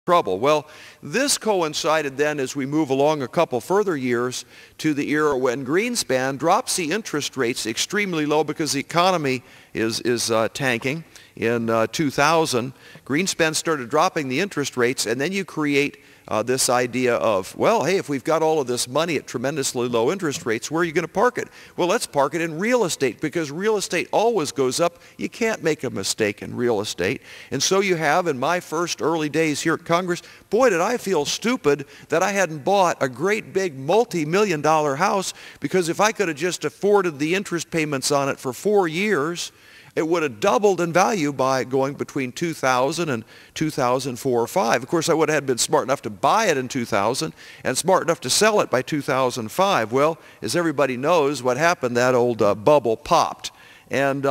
trouble. Well, this coincided then, as we move along a couple further years, to the era when Greenspan drops the interest rates extremely low because the economy is tanking. In 2000, Greenspan started dropping the interest rates, and then you create this idea of, well, hey, if we've got all of this money at tremendously low interest rates, where are you going to park it? Well, let's park it in real estate, because real estate always goes up. You can't make a mistake in real estate. And so you have, in my first early days here at Congress, boy, did I feel stupid that I hadn't bought a great big multi-million-dollar house, because if I could have just afforded the interest payments on it for 4 years, it would have doubled in value by going between 2000 and 2004 or 5. Of course, I would have been smart enough to buy it in 2000 and smart enough to sell it by 2005. Well, as everybody knows, what happened, that old bubble popped. And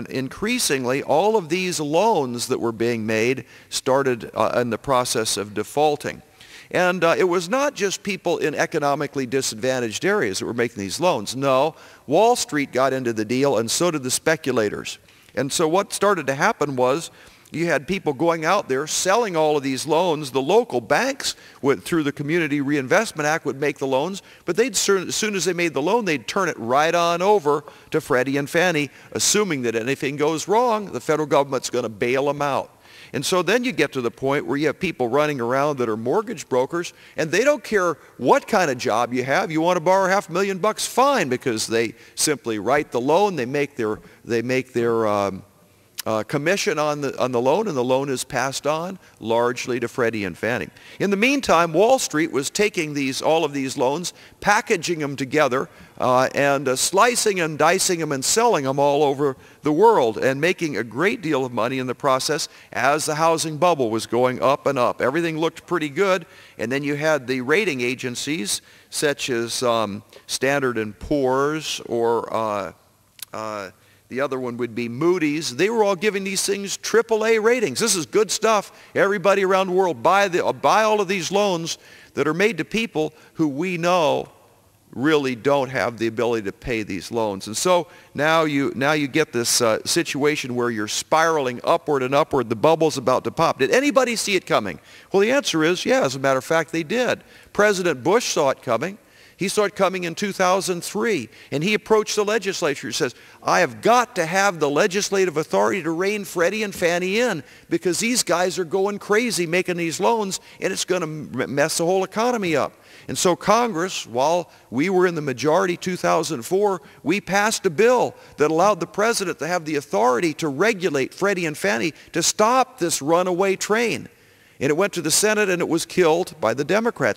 increasingly, all of these loans that were being made started in the process of defaulting. And it was not just people in economically disadvantaged areas that were making these loans. No, Wall Street got into the deal, and so did the speculators. And so what started to happen was you had people going out there selling all of these loans. The local banks, through the Community Reinvestment Act, would make the loans, but as soon as they made the loan, they'd turn it right on over to Freddie and Fannie, assuming that anything goes wrong, the federal government's going to bail them out. And so then you get to the point where you have people running around that are mortgage brokers, and they don't care what kind of job you have. You want to borrow $500,000, fine, because they simply write the loan, they make their commission on the loan, and the loan is passed on largely to Freddie and Fannie. In the meantime, Wall Street was taking all of these loans, packaging them together, and slicing and dicing them and selling them all over the world, and making a great deal of money in the process as the housing bubble was going up and up. Everything looked pretty good, and then you had the rating agencies such as Standard & Poor's, or the other one would be Moody's. They were all giving these things AAA ratings. This is good stuff. Everybody around the world buy all of these loans that are made to people who we know really don't have the ability to pay these loans. And so now you get this situation where you're spiraling upward and upward. The bubble's about to pop. Did anybody see it coming? Well, the answer is, yeah, as a matter of fact, they did. President Bush saw it coming. He saw it coming in 2003, and he approached the legislature. He says, I have got to have the legislative authority to rein Freddie and Fannie in, because these guys are going crazy making these loans, and it's going to mess the whole economy up. And so Congress, while we were in the majority 2004, we passed a bill that allowed the president to have the authority to regulate Freddie and Fannie to stop this runaway train. And it went to the Senate, and it was killed by the Democrats.